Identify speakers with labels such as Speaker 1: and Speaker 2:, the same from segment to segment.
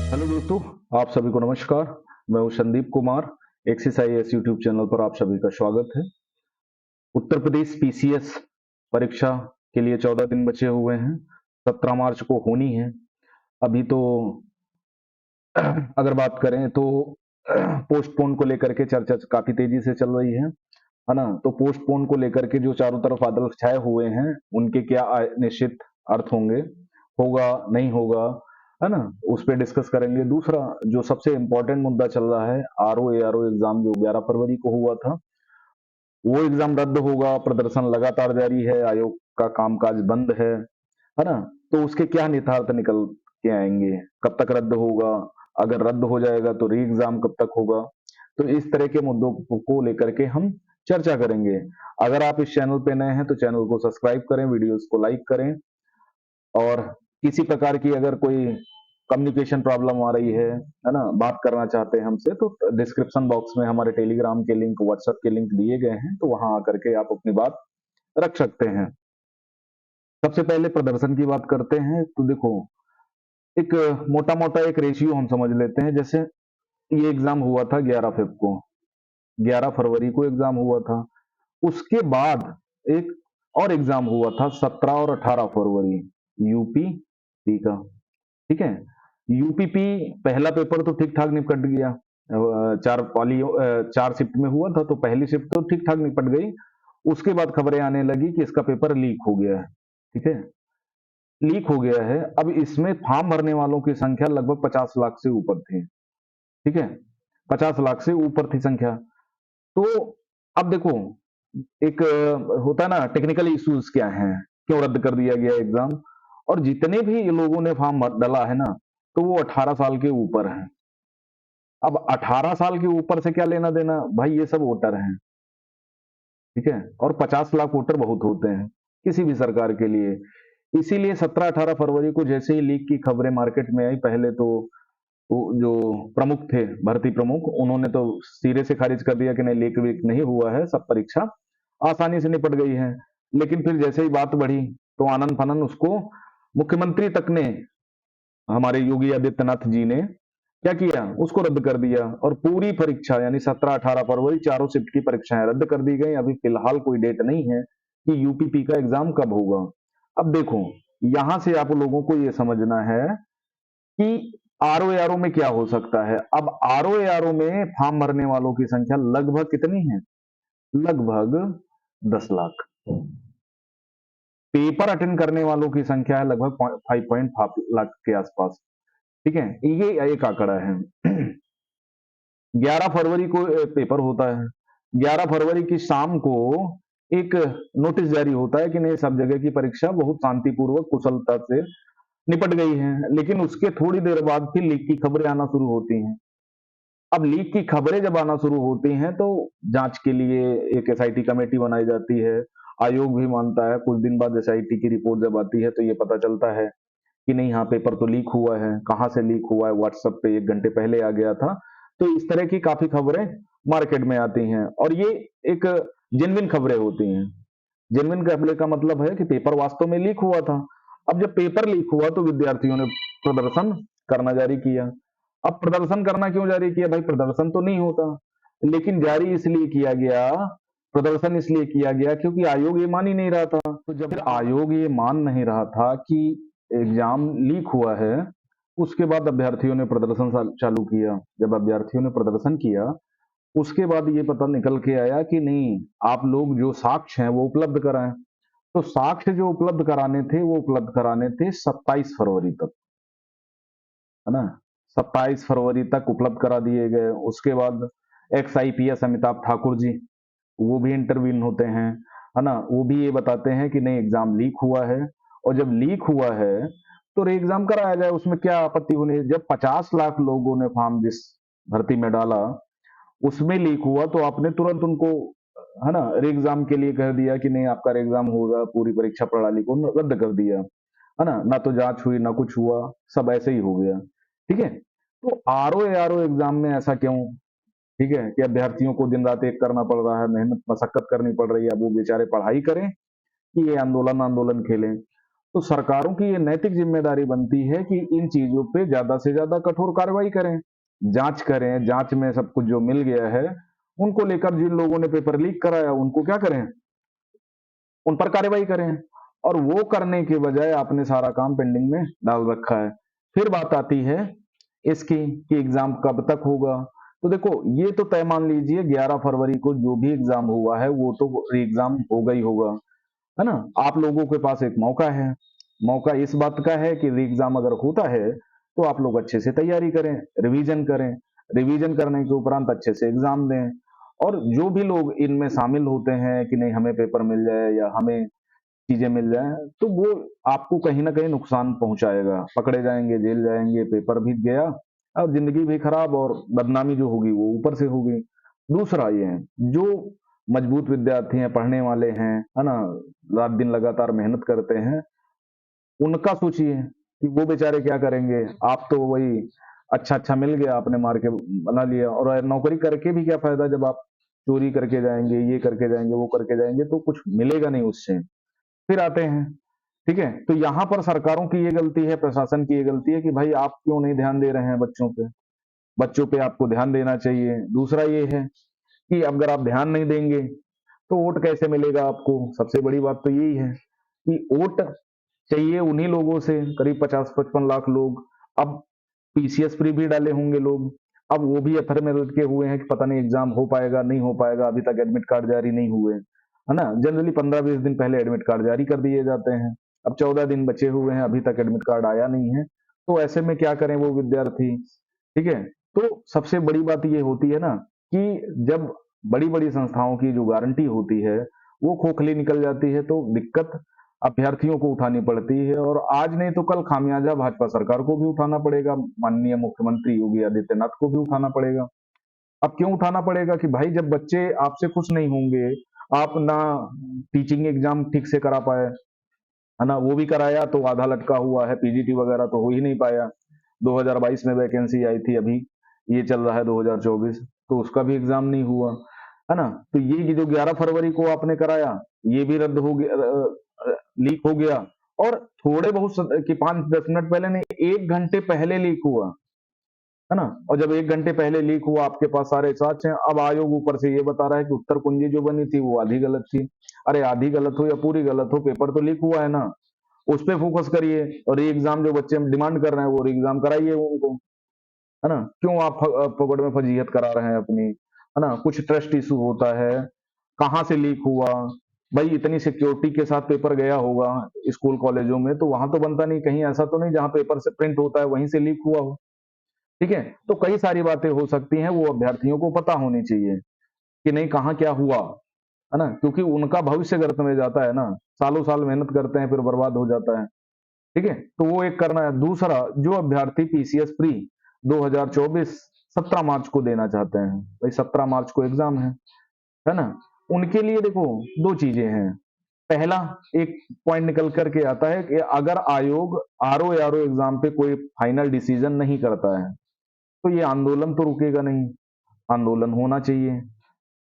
Speaker 1: Hello दोस्तों, आप सभी को नमस्कार। मैं हूं Sandeep Kumar. Exercise YouTube channel पर आप सभी का स्वागत है। उत्तर प्रदेश पीसीएस परीक्षा के लिए 14 दिन बचे हुए हैं। 17 मार्च को होनी है। अभी तो अगर बात करें तो पोस्टपोन को लेकर के चर्चा काफी तेजी से चल रही है ना। तो पोस्टपोन को लेकर के जो चारों तरफ बादल छाए हुए हैं, उनके क्या निश्चित अर्थ होंगे, होगा नहीं होगा, है ना, उस पर डिस्कस करेंगे। दूसरा जो सबसे इम्पोर्टेंट मुद्दा चल रहा है, आरओ एआरओ एग्जाम जो 11 फरवरी को हुआ था, वो एग्जाम रद्द होगा। प्रदर्शन लगातार जारी है, आयोग का कामकाज बंद है ना। तो उसके क्या निहितार्थ निकल के आएंगे, कब तक रद्द होगा, अगर रद्द हो जाएगा तो री एग्जाम कब तक होगा। तो इस तरह के मुद्दों को लेकर के हम चर्चा करेंगे। अगर आप इस चैनल पे नए हैं तो चैनल को सब्सक्राइब करें, वीडियोस को लाइक करें, और किसी प्रकार की अगर कोई कम्युनिकेशन प्रॉब्लम आ रही है ना, बात करना चाहते हैं हमसे, तो डिस्क्रिप्शन बॉक्स में हमारे टेलीग्राम के लिंक, व्हाट्सएप के लिंक दिए गए हैं, तो वहां आकर के आप अपनी बात रख सकते हैं। सबसे पहले प्रदर्शन की बात करते हैं। तो देखो, एक मोटा मोटा एक रेशियो हम समझ लेते हैं। जैसे ये एग्जाम हुआ था 11 फेब को, 11 फरवरी को एग्जाम हुआ था। उसके बाद एक और एग्जाम हुआ था 17 और 18 फरवरी, यूपी का। ठीक है। यूपीपी पहला पेपर तो ठीक ठाक निपट गया। चार शिफ्ट में हुआ था, तो पहली शिफ्ट तो ठीक ठाक निपट गई। उसके बाद खबरें आने लगी कि इसका पेपर लीक हो गया है। ठीक है, लीक हो गया है। अब इसमें फॉर्म भरने वालों की संख्या लगभग 50 लाख से ऊपर थी। ठीक है, 50 लाख से ऊपर थी संख्या। तो अब देखो, एक होता है ना, टेक्निकल इश्यूज क्या हैं, क्यों रद्द कर दिया गया एग्जाम। और जितने भी लोगों ने फॉर्म डाला है ना, तो वो 18 साल के ऊपर हैं। अब 18 साल के ऊपर से क्या लेना देना भाई, ये सब वोटर हैं। ठीक है, और 50 लाख वोटर बहुत होते हैं किसी भी सरकार के लिए। इसीलिए 17-18 फरवरी को जैसे ही लीक की खबरें मार्केट में आई, पहले तो वो जो प्रमुख थे, भर्ती प्रमुख, उन्होंने तो सिरे से खारिज कर दिया कि नहीं, लीक वीक नहीं हुआ है, सब परीक्षा आसानी से निपट गई है। लेकिन फिर जैसे ही बात बढ़ी, तो आनन फानन उसको मुख्यमंत्री तक ने, हमारे योगी आदित्यनाथ जी ने क्या किया, उसको रद्द कर दिया। और पूरी परीक्षा यानी 17-18 फरवरी चारों शिफ्ट की परीक्षाएं रद्द कर दी गई। अभी फिलहाल कोई डेट नहीं है कि यूपीपी का एग्जाम कब होगा। अब देखो, यहां से आप लोगों को यह समझना है कि आरओ एआरओ में क्या हो सकता है। अब आरओ एआरओ में फॉर्म भरने वालों की संख्या लगभग कितनी है, लगभग 10 लाख। पेपर अटेंड करने वालों की संख्या है लगभग 5.5 लाख के आसपास। ठीक है, ये एक आंकड़ा है। 11 फरवरी को पेपर होता है। 11 फरवरी की शाम को एक नोटिस जारी होता है कि नहीं, सब जगह की परीक्षा बहुत शांतिपूर्वक कुशलता से निपट गई है। लेकिन उसके थोड़ी देर बाद फिर लीक की खबरें आना शुरू होती हैं। अब लीक की खबरें जब आना शुरू होती हैं, तो जांच के लिए एक एसआईटी कमेटी बनाई जाती है। आयोग भी मानता है। कुछ दिन बाद एसआईटी की रिपोर्ट जब आती है, तो ये पता चलता है कि नहीं, हाँ, पेपर तो लीक हुआ है। कहाँ से लीक हुआ है, व्हाट्सएप पे 1 घंटे पहले आ गया था। तो इस तरह की काफी खबरें मार्केट में आती हैं, और ये एक जेन्युइन खबरें होती हैं। जेन्युइन खबरें का मतलब है कि पेपर वास्तव में लीक हुआ था। अब जब पेपर लीक हुआ, तो विद्यार्थियों ने प्रदर्शन करना जारी किया। अब प्रदर्शन करना क्यों जारी किया भाई, प्रदर्शन तो नहीं होता, लेकिन जारी इसलिए किया गया, प्रदर्शन इसलिए किया गया क्योंकि आयोग ये मान ही नहीं रहा था। तो जब फिर आयोग ये मान नहीं रहा था कि एग्जाम लीक हुआ है, उसके बाद अभ्यर्थियों ने प्रदर्शन चालू किया। जब अभ्यर्थियों ने प्रदर्शन किया, उसके बाद ये पता निकल के आया कि नहीं, आप लोग जो साक्ष्य हैं वो उपलब्ध कराएं। तो साक्ष्य जो उपलब्ध कराने थे, वो उपलब्ध कराने थे 27 फरवरी तक, है ना। 27 फरवरी तक उपलब्ध करा दिए गए। उसके बाद एक्स आईपीएस अमिताभ ठाकुर जी, वो भी इंटरवीन होते हैं, है ना। वो भी ये बताते हैं कि नहीं, एग्जाम लीक हुआ है, और जब लीक हुआ है तो री एग्जाम कराया जाए, उसमें क्या आपत्ति होनी है। जब 50 लाख लोगों ने फॉर्म जिस भर्ती में डाला, उसमें लीक हुआ, तो आपने तुरंत उनको, है ना, री एग्जाम के लिए कह दिया कि नहीं, आपका री एग्जाम होगा। पूरी परीक्षा प्रणाली को रद्द कर दिया, है ना। ना तो जांच हुई, ना कुछ हुआ, सब ऐसे ही हो गया। ठीक है, तो आरओ एग्जाम में ऐसा क्यों, ठीक है, कि अभ्यर्थियों को दिन रात एक करना पड़ रहा है, मेहनत मशक्कत करनी पड़ रही है। अब वो बेचारे पढ़ाई करें कि ये आंदोलन आंदोलन खेलें। तो सरकारों की ये नैतिक जिम्मेदारी बनती है कि इन चीजों पे ज्यादा से ज्यादा कठोर कार्रवाई करें, जांच करें, जांच में सब कुछ जो मिल गया है उनको लेकर जिन लोगों ने पेपर लीक कराया उनको क्या करें, उन पर कार्रवाई करें। और वो करने के बजाय आपने सारा काम पेंडिंग में डाल रखा है। फिर बात आती है इसकी कि एग्जाम कब तक होगा। तो देखो, ये तो तय मान लीजिए 11 फरवरी को जो भी एग्जाम हुआ है वो तो एग्जाम होगा ही होगा, है ना। आप लोगों के पास एक मौका है, मौका इस बात का है कि एग्जाम अगर होता है तो आप लोग अच्छे से तैयारी करें, रिवीजन करें, रिवीजन करने के उपरांत अच्छे से एग्जाम दें। और जो भी लोग इनमें शामिल होते हैं कि नहीं हमें पेपर मिल जाए या हमें चीजें मिल जाए, तो वो आपको कहीं ना कहीं नुकसान पहुंचाएगा, पकड़े जाएंगे, जेल जाएंगे, पेपर भी गया और जिंदगी भी खराब और बदनामी जो होगी वो ऊपर से होगी। दूसरा ये है, जो मजबूत विद्यार्थी हैं, पढ़ने वाले हैं, है ना, रात दिन लगातार मेहनत करते हैं, उनका सोचिए कि वो बेचारे क्या करेंगे। आप तो वही अच्छा अच्छा मिल गया, आपने मार के बना लिया, और नौकरी करके भी क्या फायदा जब आप चोरी करके जाएंगे, ये करके जाएंगे, वो करके जाएंगे, तो कुछ मिलेगा नहीं उससे। फिर आते हैं, ठीक है, तो यहां पर सरकारों की ये गलती है, प्रशासन की ये गलती है कि भाई आप क्यों नहीं ध्यान दे रहे हैं बच्चों पे, बच्चों पे आपको ध्यान देना चाहिए। दूसरा ये है कि अगर आप ध्यान नहीं देंगे तो वोट कैसे मिलेगा आपको। सबसे बड़ी बात तो यही है कि वोट चाहिए उन्हीं लोगों से, करीब 50-55 लाख लोग। अब पीसीएस फ्री भी डाले होंगे लोग, अब वो भी अथर में लटके हुए हैं कि पता नहीं एग्जाम हो पाएगा नहीं हो पाएगा, अभी तक एडमिट कार्ड जारी नहीं हुए, है ना। जनरली 15-20 दिन पहले एडमिट कार्ड जारी कर दिए जाते हैं, अब 14 दिन बचे हुए हैं, अभी तक एडमिट कार्ड आया नहीं है। तो ऐसे में क्या करें वो विद्यार्थी, ठीक है। तो सबसे बड़ी बात ये होती है ना कि जब बड़ी बड़ी संस्थाओं की जो गारंटी होती है वो खोखली निकल जाती है तो दिक्कत अभ्यर्थियों को उठानी पड़ती है, और आज नहीं तो कल खामियाजा भाजपा सरकार को भी उठाना पड़ेगा, माननीय मुख्यमंत्री योगी आदित्यनाथ को भी उठाना पड़ेगा। अब क्यों उठाना पड़ेगा कि भाई जब बच्चे आपसे खुश नहीं होंगे, आप ना टीचिंग एग्जाम ठीक से करा पाए, है ना, वो भी कराया तो आधा लटका हुआ है, पीजीटी वगैरह तो हो ही नहीं पाया। 2022 में वैकेंसी आई थी, अभी ये चल रहा है 2024, तो उसका भी एग्जाम नहीं हुआ, है ना। तो ये जो 11 फरवरी को आपने कराया ये भी रद्द हो गया, लीक हो गया। और थोड़े बहुत कि 5-10 मिनट पहले नहीं, 1 घंटे पहले लीक हुआ, है ना। और जब 1 घंटे पहले लीक हुआ, आपके पास सारे साक्ष्य हैं, अब आयोग ऊपर से ये बता रहा है कि उत्तर कुंजी जो बनी थी वो आधी गलत थी। अरे आधी गलत हो या पूरी गलत हो, पेपर तो लीक हुआ है ना, उस पे फोकस करिए। और ये एग्जाम जो बच्चे डिमांड कर रहे हैं वो एग्जाम कराइए उनको, है ना। क्यों आप पकड़ में फजीहत करा रहे हैं अपनी, है ना। कुछ ट्रस्ट इशू होता है, कहाँ से लीक हुआ, भाई इतनी सिक्योरिटी के साथ पेपर गया होगा स्कूल कॉलेजों में, तो वहां तो बनता नहीं, कहीं ऐसा तो नहीं जहां पेपर से प्रिंट होता है वहीं से लीक हुआ हो, ठीक है। तो कई सारी बातें हो सकती हैं, वो अभ्यर्थियों को पता होनी चाहिए कि नहीं कहाँ क्या हुआ, है ना, क्योंकि उनका भविष्य गर्त में जाता है ना, सालों साल मेहनत करते हैं फिर बर्बाद हो जाता है, ठीक है। तो वो एक करना है। दूसरा, जो अभ्यर्थी पीसीएस प्री 2024 17 मार्च को देना चाहते हैं, भाई 17 मार्च को एग्जाम है ना, उनके लिए देखो दो चीजें हैं। पहला, एक पॉइंट निकल करके आता है कि अगर आयोग आरओ आरओ एग्जाम पे कोई फाइनल डिसीजन नहीं करता है तो ये आंदोलन तो रुकेगा नहीं, आंदोलन होना चाहिए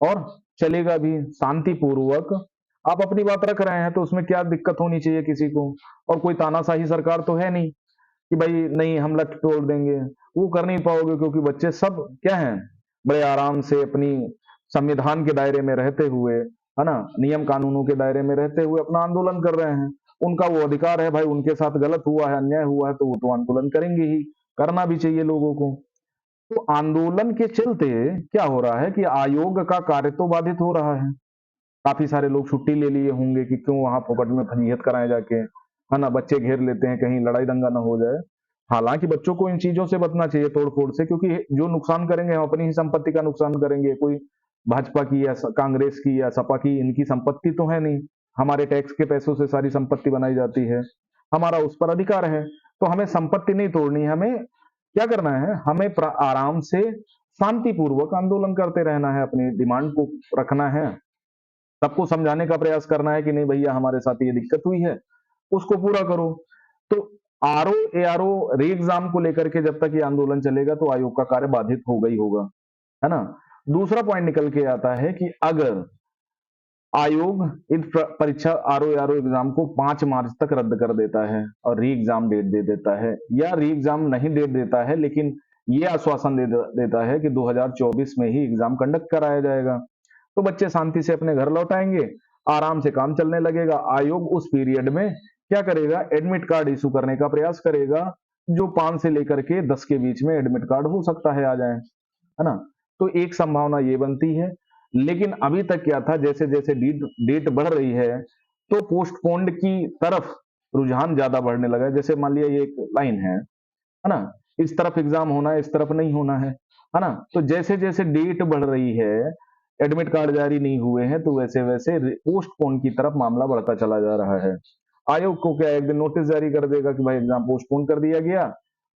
Speaker 1: और चलेगा भी शांतिपूर्वक। आप अपनी बात रख रहे हैं तो उसमें क्या दिक्कत होनी चाहिए किसी को, और कोई तानाशाही सरकार तो है नहीं कि भाई नहीं हम लट तोड़ देंगे, वो कर नहीं पाओगे, क्योंकि बच्चे सब क्या हैं, बड़े आराम से अपनी संविधान के दायरे में रहते हुए, है ना, नियम कानूनों के दायरे में रहते हुए अपना आंदोलन कर रहे हैं। उनका वो अधिकार है भाई, उनके साथ गलत हुआ है, अन्याय हुआ है तो वो तो आंदोलन करेंगे ही, करना भी चाहिए लोगों को। तो आंदोलन के चलते क्या हो रहा है कि आयोग का कार्य तो बाधित हो रहा है। काफी सारे लोग छुट्टी ले लिए होंगे कि क्यों वहां फोकट में फजीहत कराए जाके, है ना, बच्चे घेर लेते हैं कहीं लड़ाई दंगा ना हो जाए। हालांकि बच्चों को इन चीजों से बचना चाहिए, तोड़ फोड़ से, क्योंकि जो नुकसान करेंगे हम अपनी ही संपत्ति का नुकसान करेंगे। कोई भाजपा की या कांग्रेस की या सपा की इनकी संपत्ति तो है नहीं, हमारे टैक्स के पैसों से सारी संपत्ति बनाई जाती है, हमारा उस पर अधिकार है। तो हमें संपत्ति नहीं तोड़नी है, हमें क्या करना है, हमें आराम से शांतिपूर्वक आंदोलन करते रहना है, अपनी डिमांड को रखना है, सबको समझाने का प्रयास करना है कि नहीं भैया हमारे साथ ये दिक्कत हुई है, उसको पूरा करो। तो आरओ एआरओ री एग्जाम को लेकर के जब तक ये आंदोलन चलेगा तो आयोग का कार्य बाधित होगा ही होगा, है ना। दूसरा पॉइंट निकल के आता है कि अगर आयोग इन परीक्षा आरओ एग्जाम को 5 मार्च तक रद्द कर देता है और री एग्जाम डेट दे देता है, या री एग्जाम नहीं डेट देता है लेकिन ये आश्वासन देता है कि 2024 में ही एग्जाम कंडक्ट कराया जाएगा। तो बच्चे शांति से अपने घर लौट आएंगे, आराम से काम चलने लगेगा। आयोग उस पीरियड में क्या करेगा, एडमिट कार्ड इशू करने का प्रयास करेगा, जो 5 से लेकर के 10 के बीच में एडमिट कार्ड हो सकता है आ जाए, है ना। तो एक संभावना ये बनती है। लेकिन अभी तक क्या था, जैसे जैसे डेट बढ़ रही है तो पोस्टपोन्ड की तरफ रुझान ज्यादा बढ़ने लगा है। जैसे मान लिया ये एक लाइन है ना, इस तरफ एग्जाम होना है, इस तरफ नहीं होना है ना। तो जैसे जैसे डेट बढ़ रही है, एडमिट कार्ड जारी नहीं हुए हैं, तो वैसे वैसे पोस्टपोन की तरफ मामला बढ़ता चला जा रहा है। आयोग को क्या एक दिन नोटिस जारी कर देगा कि भाई एग्जाम पोस्टपोन कर दिया गया,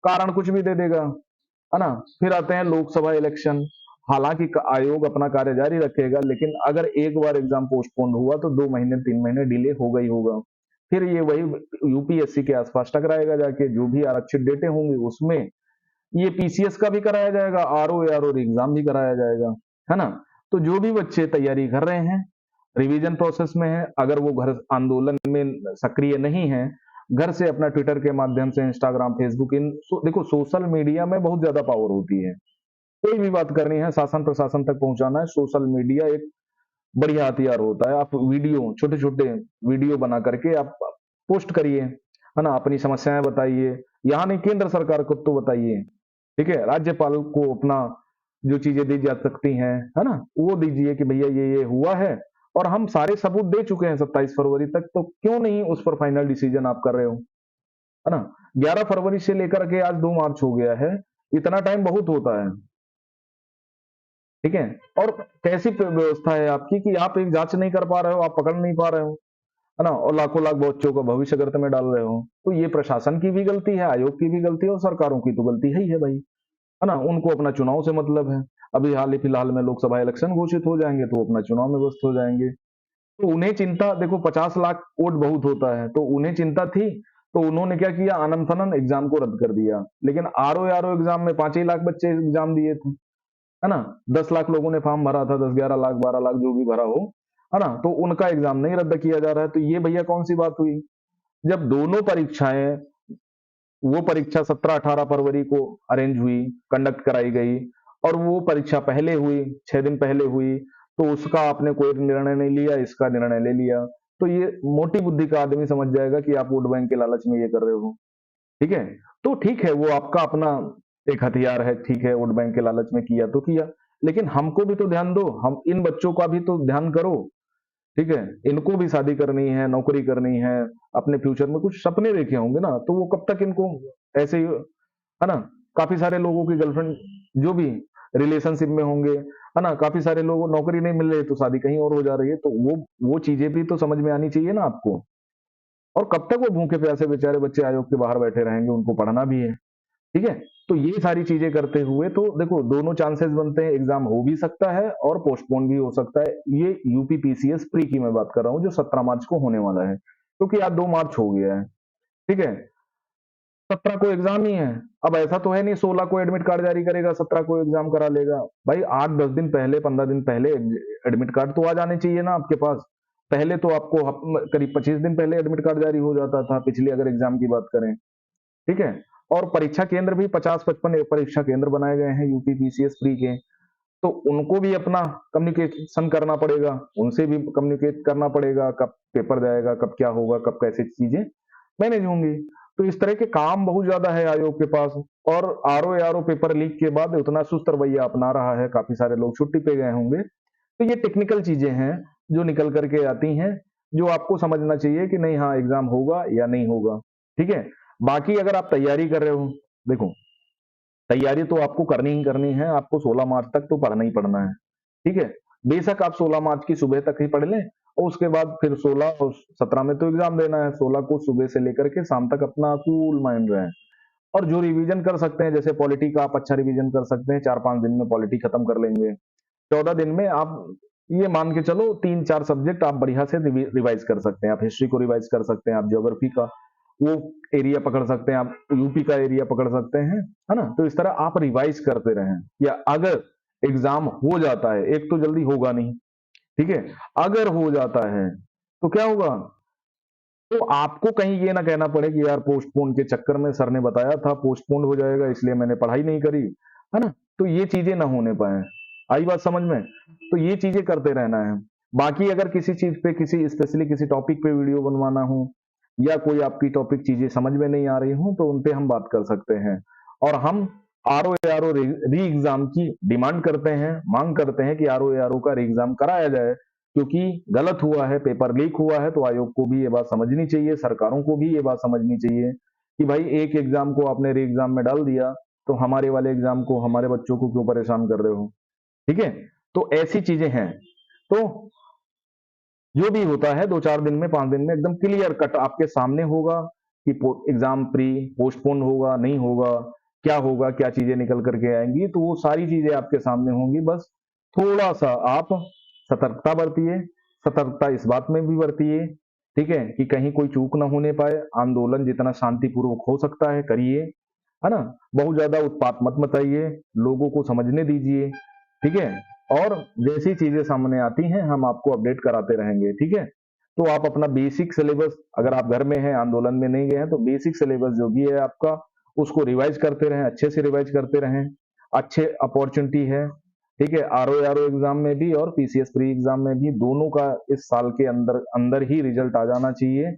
Speaker 1: कारण कुछ भी दे देगा, है ना। फिर आते हैं लोकसभा इलेक्शन। हालांकि आयोग अपना कार्य जारी रखेगा, लेकिन अगर एक बार एग्जाम पोस्टपोन हुआ तो 2 महीने 3 महीने डिले होगा ही होगा। फिर ये वही यूपीएससी के आसपास टकराएगा जाके, जो भी आरक्षित डेटे होंगी उसमें ये पीसीएस का भी कराया जाएगा, आरओ एग्जाम भी कराया जाएगा, है ना। तो जो भी बच्चे तैयारी कर रहे हैं, रिवीजन प्रोसेस में है, अगर वो घर आंदोलन में सक्रिय नहीं है, घर से अपना ट्विटर के माध्यम से, इंस्टाग्राम, फेसबुक, देखो सोशल मीडिया में बहुत ज्यादा पावर होती है। कोई भी बात करनी है, शासन प्रशासन तक पहुंचाना है, सोशल मीडिया एक बढ़िया हथियार होता है। आप वीडियो, छोटे छोटे वीडियो बना करके आप पोस्ट करिए, है ना, अपनी समस्याएं बताइए। यहाँ नहीं, केंद्र सरकार को तो बताइए, ठीक है। राज्यपाल को अपना जो चीजें दी जा सकती हैं, है ना, वो दीजिए कि भैया ये हुआ है और हम सारे सबूत दे चुके हैं 27 फरवरी तक, तो क्यों नहीं उस पर फाइनल डिसीजन आप कर रहे हो, है ना। 11 फरवरी से लेकर के आज 2 मार्च हो गया है, इतना टाइम बहुत होता है, ठीक है। और कैसी व्यवस्था है आपकी कि आप एक जांच नहीं कर पा रहे हो, आप पकड़ नहीं पा रहे हो, है ना, और लाखों लाख बच्चों का भविष्य गर्त में डाल रहे हो। तो ये प्रशासन की भी गलती है, आयोग की भी गलती है, और सरकारों की तो गलती है ही है भाई, है ना। उनको अपना चुनाव से मतलब है। अभी हाल ही फिलहाल में लोकसभा इलेक्शन घोषित हो जाएंगे तो वो अपना चुनाव में व्यस्त हो जाएंगे। तो उन्हें चिंता, देखो 50 लाख वोट बहुत होता है, तो उन्हें चिंता थी, तो उन्होंने क्या किया, आनन फनन एग्जाम को रद्द कर दिया। लेकिन आरओ एग्जाम में 5 ही लाख बच्चे एग्जाम दिए थे, है ना। 10 लाख लोगों ने फॉर्म भरा था, 10 11 लाख 12 लाख जो भी भरा हो, है ना। तो उनका एग्जाम नहीं रद्द किया जा रहा है। तो ये भैया कौन सी बात हुई, जब दोनों परीक्षाएं, वो परीक्षा 17 18 फरवरी को अरेंज हुई, कंडक्ट कराई गई, और वो परीक्षा पहले हुई, 6 दिन पहले हुई, तो उसका आपने कोई निर्णय नहीं लिया, इसका निर्णय ले लिया। तो ये मोटी बुद्धि का आदमी समझ जाएगा कि आप वोट बैंक के लालच में ये कर रहे हो, ठीक है। तो ठीक है, वो आपका अपना एक हथियार है, ठीक है, वोट बैंक के लालच में किया तो किया, लेकिन हमको भी तो ध्यान दो, हम इन बच्चों का भी तो ध्यान करो, ठीक है। इनको भी शादी करनी है, नौकरी करनी है, अपने फ्यूचर में कुछ सपने देखे होंगे ना, तो वो कब तक इनको ऐसे ही, है ना। काफी सारे लोगों की गर्लफ्रेंड जो भी रिलेशनशिप में होंगे, है ना, काफी सारे लोग नौकरी नहीं मिल रही तो शादी कहीं और हो जा रही है, तो वो चीजें भी तो समझ में आनी चाहिए ना आपको। और कब तक वो भूखे प्यासे बेचारे बच्चे आयोग के बाहर बैठे रहेंगे, उनको पढ़ना भी है, ठीक है। तो ये सारी चीजें करते हुए तो देखो दोनों चांसेस बनते हैं, एग्जाम हो भी सकता है और पोस्टपोन भी हो सकता है। ये यूपी पीसीएस प्री की मैं बात कर रहा हूँ, जो 17 मार्च को होने वाला है, क्योंकि आज 2 मार्च हो गया है, ठीक है। 17 को एग्जाम ही है। अब ऐसा तो है नहीं 16 को एडमिट कार्ड जारी करेगा, 17 को एग्जाम करा लेगा। भाई 8 10 दिन पहले, 15 दिन पहले एडमिट कार्ड तो आ जाने चाहिए ना आपके पास। पहले तो आपको करीब 25 दिन पहले एडमिट कार्ड जारी हो जाता था, पिछले अगर एग्जाम की बात करें, ठीक है। और परीक्षा केंद्र भी 50 55 परीक्षा केंद्र बनाए गए हैं यूपी पीसीएस प्री के, तो उनको भी अपना कम्युनिकेशन करना पड़ेगा, उनसे भी कम्युनिकेट करना पड़ेगा, कब पेपर जाएगा, कब क्या होगा, कब कैसे चीजें मैनेज होंगी। तो इस तरह के काम बहुत ज्यादा है आयोग के पास। और आरओ पेपर लीक के बाद उतना सुस्त रवैया अपना रहा है, काफी सारे लोग छुट्टी पे गए होंगे। तो ये टेक्निकल चीजें हैं जो निकल करके आती हैं, जो आपको समझना चाहिए कि नहीं, हाँ एग्जाम होगा या नहीं होगा, ठीक है। बाकी अगर आप तैयारी कर रहे हो, देखो तैयारी तो आपको करनी ही करनी है, आपको 16 मार्च तक तो पढ़ना ही पढ़ना है, ठीक है। बेशक आप 16 मार्च की सुबह तक ही पढ़ लें, और उसके बाद फिर 16 और 17 में तो एग्जाम देना है, 16 को सुबह से लेकर के शाम तक अपना कूल माइंड रहे। और जो रिवीजन कर सकते हैं, जैसे पॉलिटी का आप अच्छा रिवीजन कर सकते हैं, 4 5 दिन में पॉलिटी खत्म कर लेंगे। 14 दिन में आप ये मान के चलो 3 4 सब्जेक्ट आप बढ़िया से रिवाइज कर सकते हैं। आप हिस्ट्री को रिवाइज कर सकते हैं, आप ज्योग्राफी का वो एरिया पकड़ सकते हैं, आप यूपी का एरिया पकड़ सकते हैं, है ना। तो इस तरह आप रिवाइज करते रहें, या अगर एग्जाम हो जाता है, एक तो जल्दी होगा नहीं, ठीक है। अगर हो जाता है तो क्या होगा, तो आपको कहीं ये ना कहना पड़े कि यार पोस्टपोन के चक्कर में सर ने बताया था पोस्टपोन हो जाएगा इसलिए मैंने पढ़ाई नहीं करी, है ना? तो ये चीजें ना होने पाए। आई बात समझ में? तो ये चीजें करते रहना है। बाकी अगर किसी चीज पे किसी स्पेशली किसी टॉपिक पे वीडियो बनवाना हो या कोई आपकी टॉपिक चीजें समझ में नहीं आ रही हो तो उन पे हम बात कर सकते हैं। और हम आरओ एआरओ री एग्जाम की डिमांड करते हैं, मांग करते हैं कि आरओ एआरओ का री एग्जाम कराया जाए, क्योंकि गलत हुआ है, पेपर लीक हुआ है, तो आयोग को भी ये बात समझनी चाहिए, सरकारों को भी ये बात समझनी चाहिए कि भाई एक एग्जाम को आपने री एग्जाम में डाल दिया, तो हमारे वाले एग्जाम को, हमारे बच्चों को क्यों परेशान कर रहे हो? ठीक है? तो ऐसी चीजें हैं। तो जो भी होता है 2-4 दिन में, 5 दिन में एकदम क्लियर कट आपके सामने होगा कि एग्जाम प्री पोस्टपोन होगा, नहीं होगा, क्या होगा, क्या चीजें निकल करके आएंगी, तो वो सारी चीजें आपके सामने होंगी। बस थोड़ा सा आप सतर्कता बरतिए, सतर्कता इस बात में भी बरतिए, ठीक है, कि कहीं कोई चूक ना होने पाए। आंदोलन जितना शांतिपूर्वक हो सकता है करिए, है ना? बहुत ज्यादा उत्पात मत मचाइए, लोगों को समझने दीजिए, ठीक है? और जैसी चीजें सामने आती हैं हम आपको अपडेट कराते रहेंगे, ठीक है? तो आप अपना बेसिक सिलेबस, अगर आप घर में हैं, आंदोलन में नहीं गए हैं, तो बेसिक सिलेबस जो भी है आपका उसको रिवाइज करते रहें, अच्छे से रिवाइज करते रहें। अच्छे अपॉर्चुनिटी है, ठीक है, आरओ आरओ एग्जाम में भी और पीसीएस प्री एग्जाम में भी, दोनों का इस साल के अंदर अंदर ही रिजल्ट आ जाना चाहिए।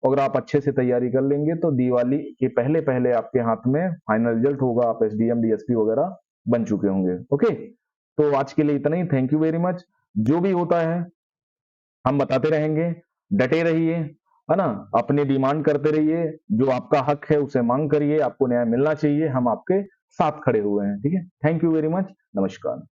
Speaker 1: अगर आप अच्छे से तैयारी कर लेंगे तो दिवाली के पहले पहले आपके हाथ में फाइनल रिजल्ट होगा, आप एसडीएम डीएसपी वगैरह बन चुके होंगे। ओके, तो आज के लिए इतना ही। Thank you very much. जो भी होता है हम बताते रहेंगे, डटे रहिए, है ना? अपनी डिमांड करते रहिए, जो आपका हक है उसे मांग करिए, आपको न्याय मिलना चाहिए, हम आपके साथ खड़े हुए हैं, ठीक है? Thank you very much. नमस्कार।